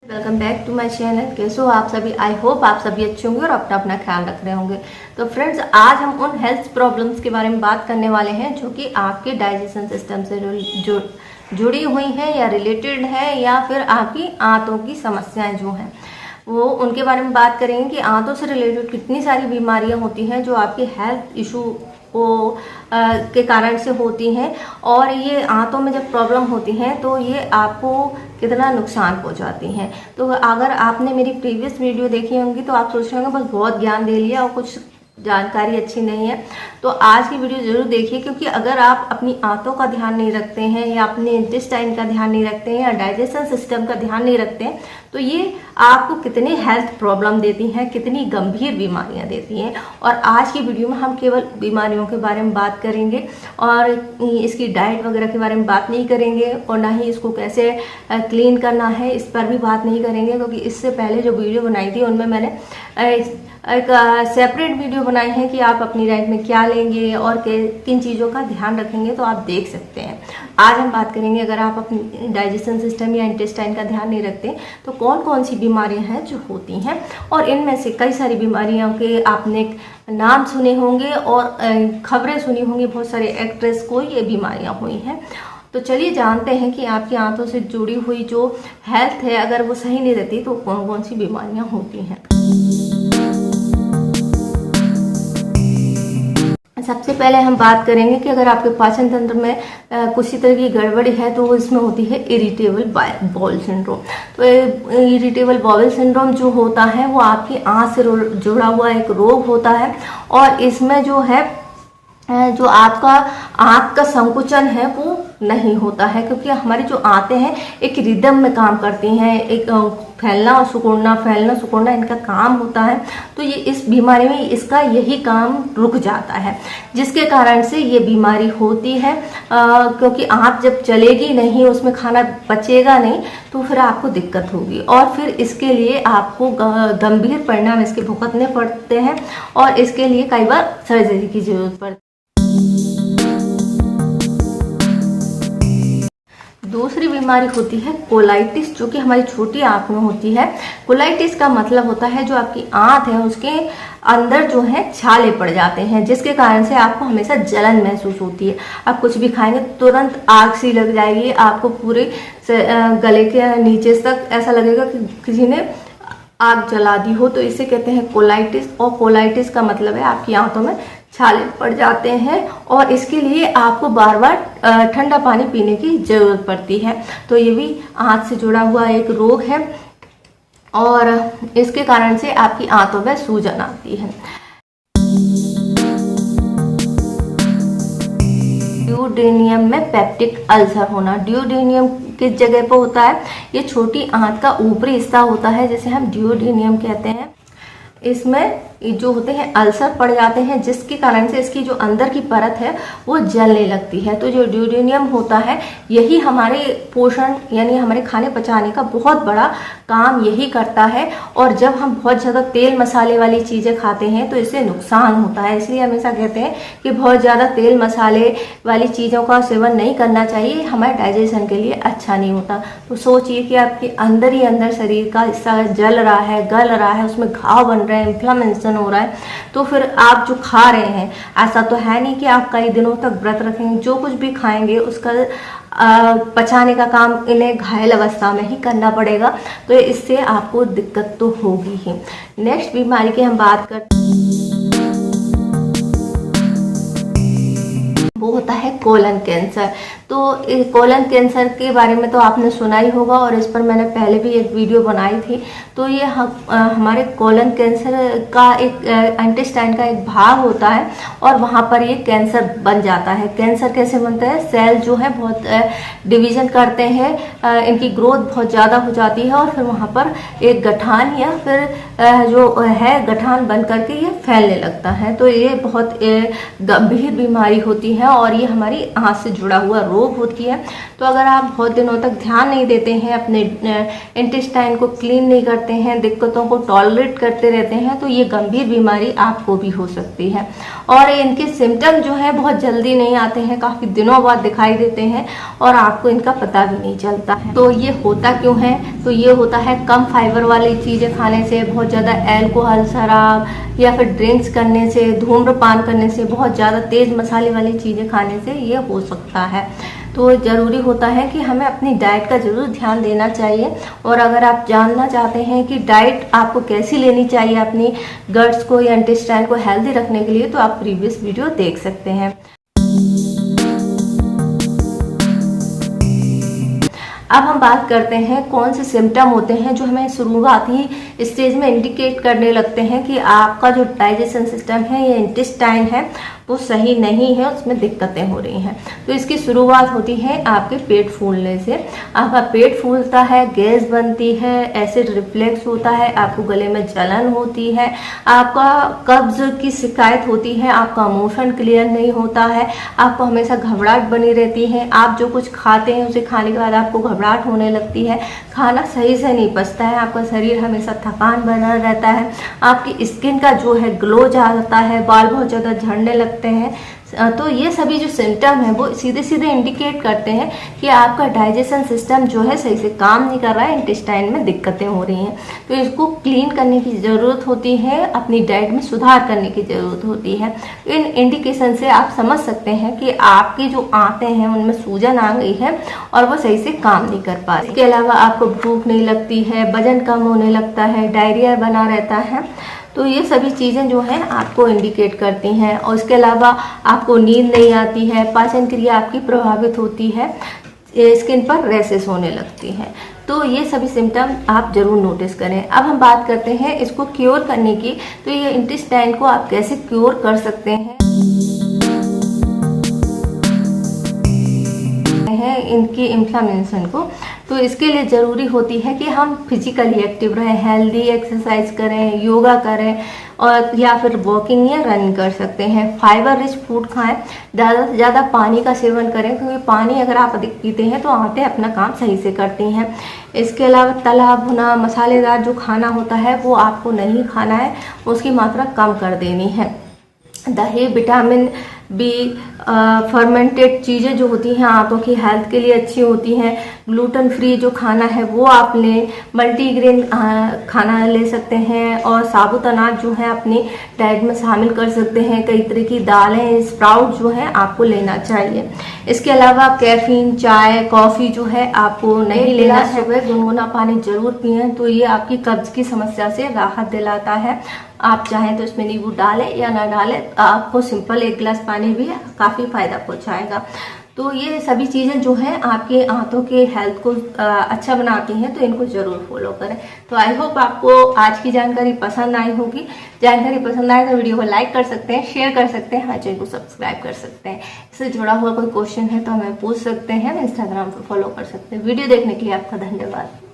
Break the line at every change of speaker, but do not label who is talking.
Welcome back to my channel. कैसे हो आप सभी? आई होप आप सभी अच्छे होंगे और अपना अपना ख्याल रख रहे होंगे। तो फ्रेंड्स, आज हम उन हेल्थ प्रॉब्लम्स के बारे में बात करने वाले हैं जो कि आपके डाइजेशन सिस्टम से जुड़ी हुई हैं या रिलेटेड है, या फिर आपकी आंतों की समस्याएं जो हैं वो उनके बारे में बात करेंगे कि आंतों से रिलेटेड कितनी सारी बीमारियां होती हैं जो आपके हेल्थ इशू के कारण से होती हैं, और ये आंतों में जब प्रॉब्लम होती हैं तो ये आपको कितना नुकसान पहुंचाती हैं। तो अगर आपने मेरी प्रीवियस वीडियो देखी होंगी तो आप सोच रहे होंगे बस बहुत ज्ञान दे लिया और कुछ जानकारी अच्छी नहीं है, तो आज की वीडियो जरूर देखिए। क्योंकि अगर आप अपनी आंतों का ध्यान नहीं रखते हैं या अपने इंटेस्टाइन का ध्यान नहीं रखते हैं या डाइजेशन सिस्टम का ध्यान नहीं रखते हैं तो ये आपको कितनी हेल्थ प्रॉब्लम देती हैं, कितनी गंभीर बीमारियां देती हैं। और आज की वीडियो में हम केवल बीमारियों के बारे में बात करेंगे और इसकी डाइट वगैरह के बारे में बात नहीं करेंगे, और ना ही इसको कैसे क्लीन करना है इस पर भी बात नहीं करेंगे। क्योंकि इससे पहले जो वीडियो बनाई थी उनमें मैंने एक सेपरेट वीडियो बनाई है कि आप अपनी डाइट में क्या लेंगे और किन चीज़ों का ध्यान रखेंगे, तो आप देख सकते हैं। आज हम बात करेंगे अगर आप अपनी डाइजेशन सिस्टम या इंटेस्टाइन का ध्यान नहीं रखते तो कौन कौन सी बीमारियां हैं जो होती हैं, और इनमें से कई सारी बीमारियों के आपने नाम सुने होंगे और खबरें सुनी होंगी, बहुत सारे एक्ट्रेस को ये बीमारियां हुई हैं। तो चलिए जानते हैं कि आपकी आंतों से जुड़ी हुई जो हेल्थ है अगर वो सही नहीं रहती तो कौन कौन सी बीमारियां होती हैं। सबसे पहले हम बात करेंगे कि अगर आपके पाचन तंत्र में कुछ तरह की गड़बड़ी है तो इसमें होती है इरिटेबल बाउल सिंड्रोम। तो इरिटेबल बाउल सिंड्रोम जो होता है वो आपकी आंत से जुड़ा हुआ एक रोग होता है, और इसमें जो है जो आपका आंत का संकुचन है वो नहीं होता है। क्योंकि हमारी जो आंतें हैं एक रिदम में काम करती हैं, एक फैलना और सिकुड़ना इनका काम होता है। तो ये इस बीमारी में इसका यही काम रुक जाता है, जिसके कारण से ये बीमारी होती है। क्योंकि आंत जब चलेगी नहीं, उसमें खाना पचेगा नहीं, तो फिर आपको दिक्कत होगी और फिर इसके लिए आपको गंभीर परिणाम इसके भुगतने पड़ते हैं, और इसके लिए कई बार सर्जरी की जरूरत पड़ती है। दूसरी बीमारी होती है कोलाइटिस, जो कि हमारी छोटी आंत में होती है। कोलाइटिस का मतलब होता है जो आपकी आंत है उसके अंदर जो है छाले पड़ जाते हैं, जिसके कारण से आपको हमेशा जलन महसूस होती है। आप कुछ भी खाएंगे तुरंत आग सी लग जाएगी, आपको पूरे गले के नीचे तक ऐसा लगेगा कि किसी ने आग जला दी हो। तो इसे कहते हैं कोलाइटिस, और कोलाइटिस का मतलब है आपकी आंतों में छाले पड़ जाते हैं, और इसके लिए आपको बार बार ठंडा पानी पीने की जरूरत पड़ती है। तो ये भी आंत से जुड़ा हुआ एक रोग है, और इसके कारण से आपकी आंतों में सूजन आती है। ड्यूडेनियम में पेप्टिक अल्सर होना, ड्यूडेनियम किस जगह पर होता है? ये छोटी आंत का ऊपरी हिस्सा होता है जिसे हम ड्यूडेनियम कहते हैं। इसमें जो होते हैं अल्सर पड़ जाते हैं, जिसके कारण से इसकी जो अंदर की परत है वो जलने लगती है। तो जो ड्यूडेनियम होता है यही हमारे पोषण यानी हमारे खाने पचाने का बहुत बड़ा काम यही करता है, और जब हम बहुत ज़्यादा तेल मसाले वाली चीज़ें खाते हैं तो इससे नुकसान होता है। इसलिए हमेशा कहते हैं कि बहुत ज़्यादा तेल मसाले वाली चीज़ों का सेवन नहीं करना चाहिए, हमारे डाइजेशन के लिए अच्छा नहीं होता। तो सोचिए कि आपके अंदर ही अंदर शरीर का हिस्सा जल रहा है, गल रहा है, उसमें घाव बन रहे हैं, इन्फ्लेमेशन हो रहा है, तो फिर आप जो खा रहे हैं ऐसा तो है नहीं कि आप कई दिनों तक व्रत रखेंगे। जो कुछ भी खाएंगे उसका पचाने का काम इन्हें घायल अवस्था में ही करना पड़ेगा, तो इससे आपको दिक्कत तो होगी ही। नेक्स्ट बीमारी की हम बात करते हैं, वो होता है कोलन कैंसर। तो कोलन कैंसर के बारे में तो आपने सुना ही होगा, और इस पर मैंने पहले भी एक वीडियो बनाई थी। तो ये हमारे कोलन कैंसर का एक इंटेस्टाइन का एक भाग होता है, और वहाँ पर ये कैंसर बन जाता है। कैंसर कैसे बनता है? सेल जो है बहुत डिवीजन करते हैं, इनकी ग्रोथ बहुत ज़्यादा हो जाती है, और फिर वहाँ पर एक गठान या फिर जो है गठान बन करके ये फैलने लगता है। तो ये बहुत गंभीर बीमारी होती है, और ये हमारी आँख से जुड़ा हुआ रोग होती है। तो अगर आप बहुत दिनों तक ध्यान नहीं देते हैं, अपने इंटेस्टाइन को क्लीन नहीं करते हैं, दिक्कतों को टॉलरेट करते रहते हैं, तो ये गंभीर बीमारी आपको भी हो सकती है। और इनके सिम्टम जो है बहुत जल्दी नहीं आते हैं, काफ़ी दिनों बाद दिखाई देते हैं और आपको इनका पता भी नहीं चलता है। तो ये होता क्यों है? तो ये होता है कम फाइबर वाली चीज़ें खाने से, बहुत ज़्यादा अल्कोहल, शराब या फिर ड्रिंक्स करने से, धूम्रपान करने से, बहुत ज़्यादा तेज़ मसाले वाली चीज़ें खाने से ये हो सकता है। तो ज़रूरी होता है कि हमें अपनी डाइट का ज़रूर ध्यान देना चाहिए। और अगर आप जानना चाहते हैं कि डाइट आपको कैसी लेनी चाहिए अपनी गट्स को या इंटेस्टाइन को हेल्दी रखने के लिए, तो आप प्रीवियस वीडियो देख सकते हैं। अब हम बात करते हैं कौन से सिम्टम होते हैं जो हमें शुरुआती स्टेज में इंडिकेट करने लगते हैं कि आपका जो डाइजेशन सिस्टम है या इंटेस्टाइन है वो सही नहीं है, उसमें दिक्कतें हो रही हैं। तो इसकी शुरुआत होती है आपके पेट फूलने से। आपका पेट फूलता है, गैस बनती है, एसिड रिफ्लेक्स होता है, आपको गले में जलन होती है, आपका कब्ज की शिकायत होती है, आपका मोशन क्लियर नहीं होता है, आपको हमेशा घबराहट बनी रहती है, आप जो कुछ खाते हैं उसे खाने के बाद आपको घबराहट होने लगती है, खाना सही से नहीं पचता है, आपका शरीर हमेशा थकान बना रहता है, आपकी स्किन का जो है ग्लो जाता है, बाल बहुत ज़्यादा झड़ने लगते हैं। तो ये सभी जो सिम्टम है वो सीधे सीधे इंडिकेट करते हैं कि आपका डाइजेशन सिस्टम जो है सही से काम नहीं कर रहा है, इंटेस्टाइन में दिक्कतें हो रही हैं। तो इसको क्लीन करने की ज़रूरत होती है, अपनी डाइट में सुधार करने की ज़रूरत होती है। इन इंडिकेशन से आप समझ सकते हैं कि आपकी जो आंतें हैं उनमें सूजन आ गई है और वो सही से काम नहीं कर पा रही। इसके अलावा आपको भूख नहीं लगती है, वजन कम होने लगता है, डायरिया बना रहता है। तो ये सभी चीज़ें जो हैं आपको इंडिकेट करती हैं। और इसके अलावा आपको नींद नहीं आती है, पाचन क्रिया आपकी प्रभावित होती है, स्किन पर रैशेस होने लगती हैं। तो ये सभी सिम्टम आप जरूर नोटिस करें। अब हम बात करते हैं इसको क्योर करने की। तो ये इंटेस्टाइन को आप कैसे क्योर कर सकते हैं इनकी इन्फ्लामेशन को। तो इसके लिए ज़रूरी होती है कि हम फिजिकली एक्टिव रहें, हेल्दी एक्सरसाइज करें, योगा करें और या फिर वॉकिंग या रनिंग कर सकते हैं। फाइबर रिच फूड खाएं, ज़्यादा से ज़्यादा पानी का सेवन करें, क्योंकि पानी अगर आप अधिक पीते हैं तो आंतें अपना काम सही से करती हैं। इसके अलावा तला भुना मसालेदार जो खाना होता है वो आपको नहीं खाना है, उसकी मात्रा कम कर देनी है। दही, विटामिन बी, फर्मेंटेड चीज़ें जो होती हैं आंतों की हेल्थ के लिए अच्छी होती हैं। ग्लूटेन फ्री जो खाना है वो आप लें, मल्टीग्रेन खाना ले सकते हैं और साबुत अनाज जो है अपनी डाइट में शामिल कर सकते हैं। कई तरह की दालें, स्प्राउट जो है आपको लेना चाहिए। इसके अलावा कैफीन, चाय, कॉफ़ी जो है आपको नहीं लेना है। सुबह गुनगुना पानी जरूर पिएं, तो ये आपकी कब्ज की समस्या से राहत दिलाता है। आप चाहें तो इसमें नींबू डालें या ना डालें, आपको सिंपल 1 गिलास पानी भी काफ़ी फ़ायदा पहुंचाएगा। तो ये सभी चीज़ें जो हैं आपके आंतों के हेल्थ को अच्छा बनाती हैं, तो इनको ज़रूर फॉलो करें। तो आई होप आपको आज की जानकारी पसंद आई होगी। जानकारी पसंद आए तो वीडियो को लाइक कर सकते हैं, शेयर कर सकते हैं, हमारे चैनल को सब्सक्राइब कर सकते हैं। इससे जुड़ा हुआ कोई क्वेश्चन है तो हमें पूछ सकते हैं, इंस्टाग्राम पर फॉलो कर सकते हैं। वीडियो देखने के लिए आपका धन्यवाद।